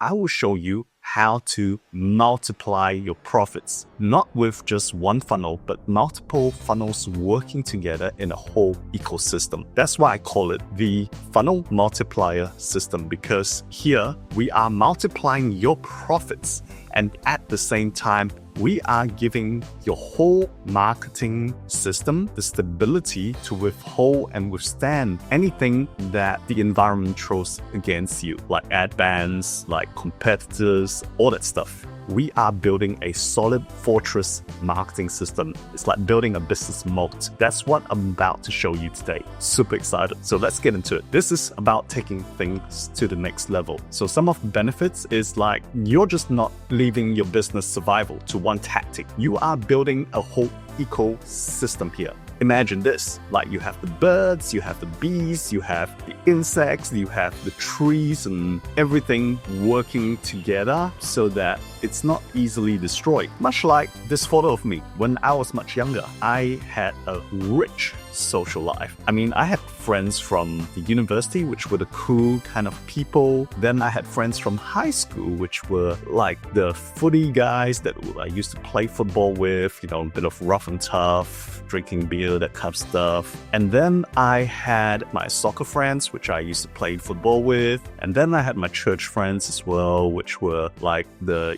I will show you how to multiply your profits, not with just one funnel, but multiple funnels working together in a whole ecosystem. That's why I call it the Funnel Multiplier System, because here we are multiplying your profits, and at the same time, we are giving your whole marketing system the stability to withhold and withstand anything that the environment throws against you, like ad bans, like competitors, all that stuff. We are building a solid fortress marketing system. It's like building a business moat. That's what I'm about to show you today. Super excited. So let's get into it. This is about taking things to the next level. So some of the benefits is like you're just not leaving your business survival to one tactic. You are building a whole ecosystem here. Imagine this, like you have the birds, you have the bees, you have the insects, you have the trees and everything working together so that it's not easily destroyed. Much like this photo of me when I was much younger. I had a rich social life. I mean, I had friends from the university, which were the cool kind of people. Then I had friends from high school, which were like the footy guys that I used to play football with, a bit of rough and tough, drinking beer, that kind of stuff. And then I had my soccer friends, which I used to play football with. And then I had my church friends as well, which were like the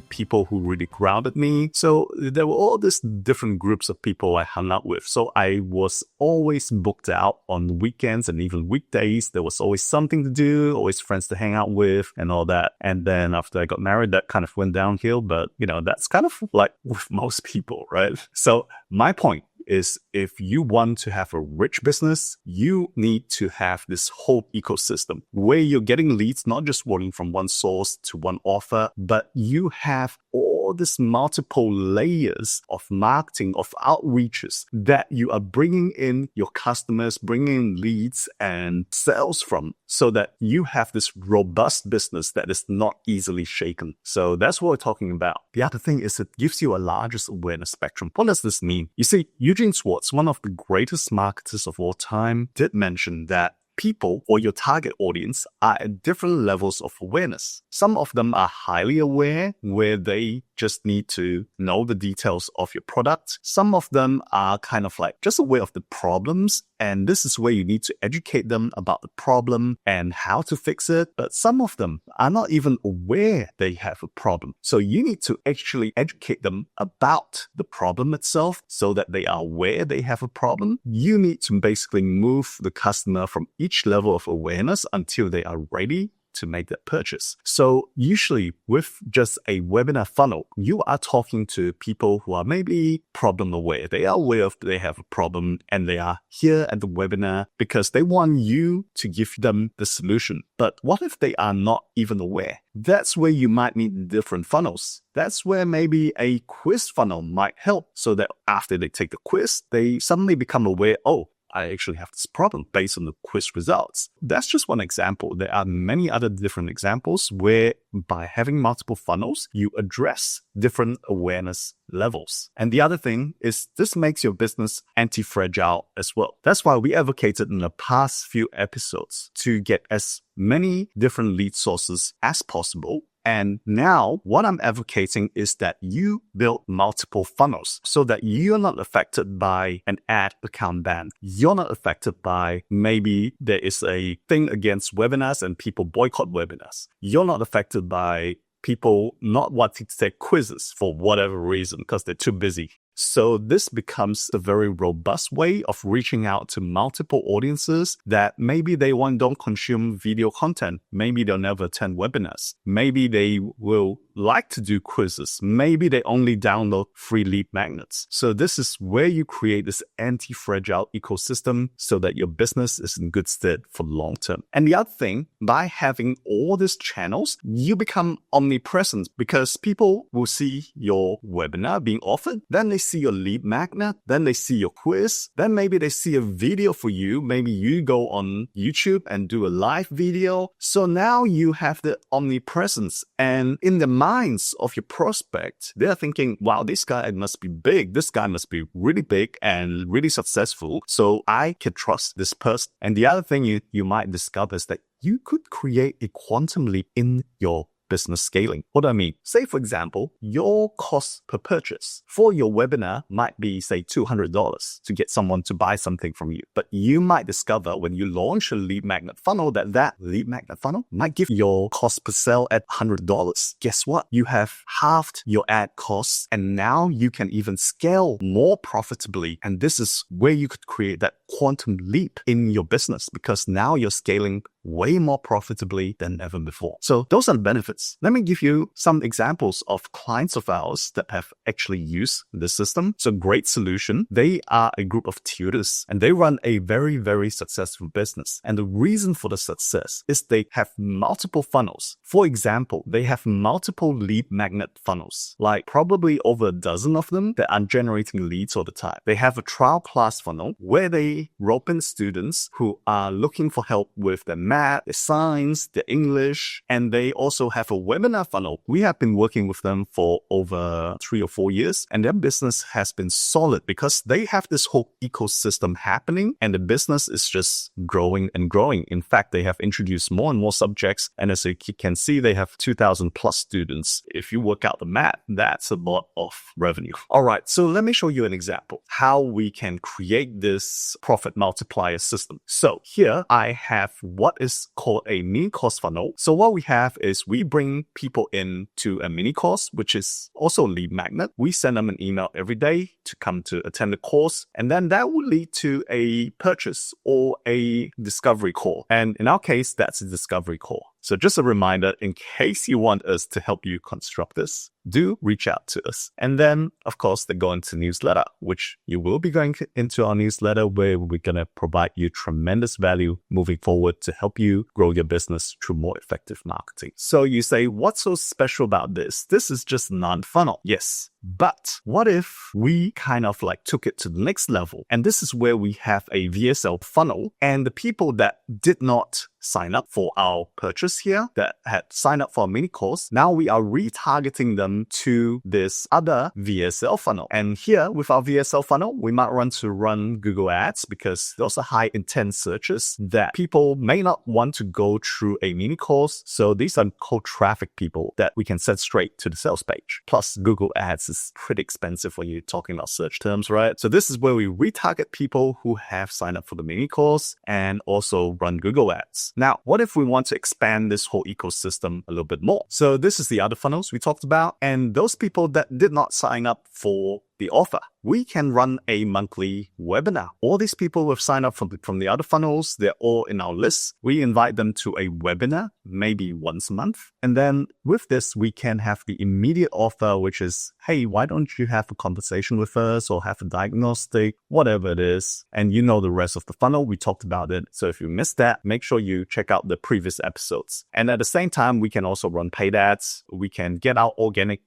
people who really grounded me. So there were all these different groups of people I hung out with. So I was always booked out on weekends and even weekdays. There was always something to do, always friends to hang out with and all that. And then after I got married, that kind of went downhill. But, that's kind of like with most people, right? So my point is if you want to have a rich business, you need to have this whole ecosystem where you're getting leads, not just rolling from one source to one offer, but you have all this multiple layers of marketing, of outreaches that you are bringing in your customers, bringing in leads and sales from, so that you have this robust business that is not easily shaken. So that's what we're talking about. The other thing is it gives you a largest awareness spectrum. What does this mean? You see, Eugene Schwartz, one of the greatest marketers of all time, did mention that people or your target audience are at different levels of awareness. Some of them are highly aware, where they just need to know the details of your product. Some of them are kind of like just aware of the problems, and this is where you need to educate them about the problem and how to fix it. But some of them are not even aware they have a problem. So you need to actually educate them about the problem itself so that they are aware they have a problem. You need to basically move the customer from each level of awareness until they are ready to make that purchase. So usually with just a webinar funnel, you are talking to people who are maybe problem aware. They are aware of they have a problem and they are here at the webinar because they want you to give them the solution. But what if they are not even aware? That's where you might need different funnels. That's where maybe a quiz funnel might help, so that after they take the quiz, they suddenly become aware, oh, I actually have this problem based on the quiz results. That's just one example. There are many other different examples where by having multiple funnels, you address different awareness levels. And the other thing is this makes your business anti-fragile as well. That's why we advocated in the past few episodes to get as many different lead sources as possible. And now what I'm advocating is that you build multiple funnels so that you're not affected by an ad account ban. You're not affected by maybe there is a thing against webinars and people boycott webinars. You're not affected by people not wanting to take quizzes for whatever reason because they're too busy. So this becomes a very robust way of reaching out to multiple audiences that maybe they don't consume video content. Maybe they'll never attend webinars. Maybe they will like to do quizzes. Maybe they only download free lead magnets. So this is where you create this anti-fragile ecosystem so that your business is in good stead for long term. And the other thing, by having all these channels, you become omnipresent because people will see your webinar being offered. Then they see your lead magnet, then they see your quiz, then maybe they see a video for you. Maybe you go on YouTube and do a live video. So now you have the omnipresence, and in the minds of your prospect, they're thinking, wow, this guy must be big. This guy must be really big and really successful. So I can trust this person. And the other thing you might discover is that you could create a quantum leap in your business scaling. What do I mean? Say, for example, your cost per purchase for your webinar might be, say, $200 to get someone to buy something from you. But you might discover when you launch a lead magnet funnel that lead magnet funnel might give your cost per sale at $100. Guess what? You have halved your ad costs, and now you can even scale more profitably. And this is where you could create that quantum leap in your business, because now you're scaling way more profitably than ever before. So those are the benefits. Let me give you some examples of clients of ours that have actually used this system. It's a great solution. They are a group of tutors and they run a very, very successful business. And the reason for the success is they have multiple funnels. For example, they have multiple lead magnet funnels, like probably over a dozen of them that are generating leads all the time. They have a trial class funnel where they rope in students who are looking for help with their math, their science, their English, and they also have a webinar funnel. We have been working with them for over 3 or 4 years, and their business has been solid because they have this whole ecosystem happening, and the business is just growing and growing. In fact, they have introduced more and more subjects, and as you can see, they have 2,000 plus students. If you work out the math, that's a lot of revenue. All right, so let me show you an example how we can create this profit multiplier system. So here I have what is called a mini course funnel. So what we have is we bring people into a mini course, which is also a lead magnet. We send them an email every day to come to attend the course, and then that will lead to a purchase or a discovery call. And in our case, that's a discovery call. So just a reminder, in case you want us to help you construct this, do reach out to us. And then, of course, they go into newsletter, which you will be going into our newsletter, where we're going to provide you tremendous value moving forward to help you grow your business through more effective marketing. So you say, what's so special about this? This is just non-funnel. Yes. But what if we kind of like took it to the next level? And this is where we have a VSL funnel, and the people that did not sign up for our purchase here, that had signed up for a mini course, now we are retargeting them to this other VSL funnel. And here with our VSL funnel, we might run Google ads, because those are high intent searches that people may not want to go through a mini course. So these are cold traffic people that we can send straight to the sales page. Plus Google ads is pretty expensive when you're talking about search terms, right? So this is where we retarget people who have signed up for the mini course and also run Google ads. Now, what if we want to expand this whole ecosystem a little bit more? So this is the other funnels we talked about, and those people that did not sign up for the offer, we can run a monthly webinar. All these people who have signed up from the other funnels, they're all in our list. We invite them to a webinar, maybe once a month. And then with this, we can have the immediate offer, which is, hey, why don't you have a conversation with us or have a diagnostic, whatever it is. And you know the rest of the funnel, we talked about it. So if you missed that, make sure you check out the previous episodes. And at the same time, we can also run paid ads. We can get our organic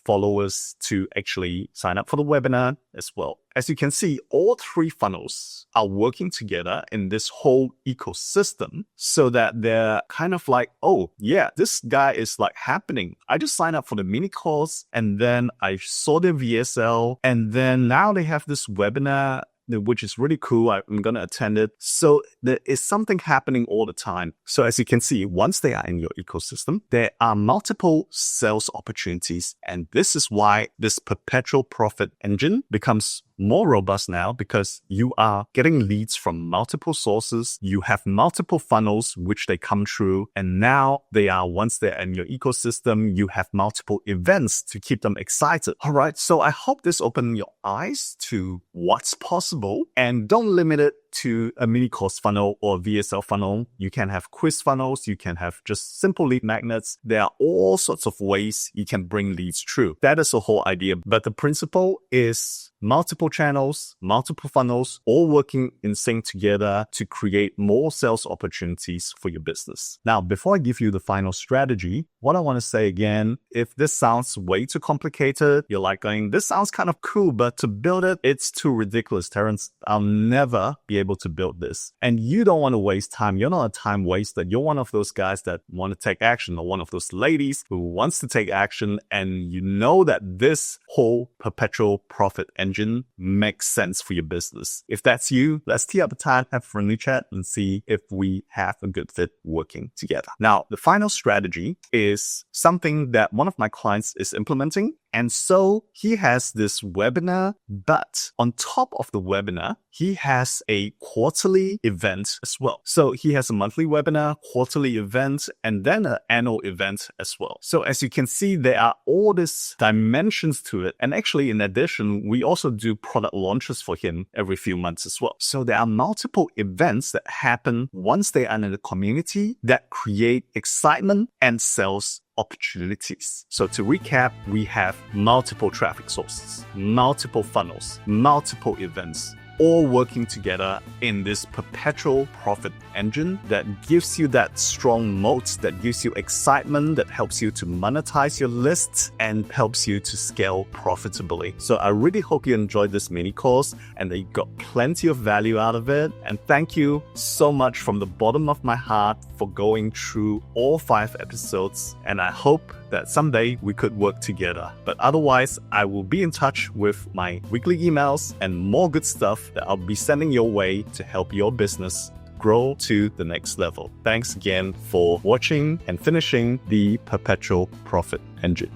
followers to actually sign up for the webinar as well. As you can see, all three funnels are working together in this whole ecosystem, so that they're kind of like, oh yeah, this guy is like happening. I just signed up for the mini course, and then I saw their VSL, and then now they have this webinar, which is really cool. I'm going to attend it. So there is something happening all the time. So as you can see, once they are in your ecosystem, there are multiple sales opportunities. And this is why this perpetual profit engine becomes more robust now, because you are getting leads from multiple sources. You have multiple funnels which they come through, and now once they're in your ecosystem, you have multiple events to keep them excited. All right, so I hope this opened your eyes to what's possible, and don't limit it to a mini course funnel or VSL funnel. You can have quiz funnels. You can have just simple lead magnets. There are all sorts of ways you can bring leads through. That is the whole idea. But the principle is multiple channels, multiple funnels, all working in sync together to create more sales opportunities for your business. Now, before I give you the final strategy, what I want to say again, if this sounds way too complicated, you're like going, this sounds kind of cool, but to build it, it's too ridiculous, Terence. I'll never be able to build this. And you don't want to waste time. You're not a time waster. You're one of those guys that want to take action, or one of those ladies who wants to take action, and you know that this whole perpetual profit engine makes sense for your business. If that's you, let's tee up a time, have a friendly chat, and see if we have a good fit working together. Now, the final strategy is something that one of my clients is implementing. And so he has this webinar, but on top of the webinar, he has a quarterly event as well. So he has a monthly webinar, quarterly event, and then an annual event as well. So as you can see, there are all these dimensions to it. And actually, in addition, we also do product launches for him every few months as well. So there are multiple events that happen once they are in the community that create excitement and sales opportunities. So to recap, we have multiple traffic sources, multiple funnels, multiple events, all working together in this perpetual profit engine that gives you that strong moat, that gives you excitement, that helps you to monetize your lists and helps you to scale profitably. So I really hope you enjoyed this mini course and that you got plenty of value out of it. And thank you so much from the bottom of my heart for going through all 5 episodes. And I hope that someday we could work together. But otherwise, I will be in touch with my weekly emails and more good stuff that I'll be sending your way to help your business grow to the next level. Thanks again for watching and finishing the Perpetual Profit Engine.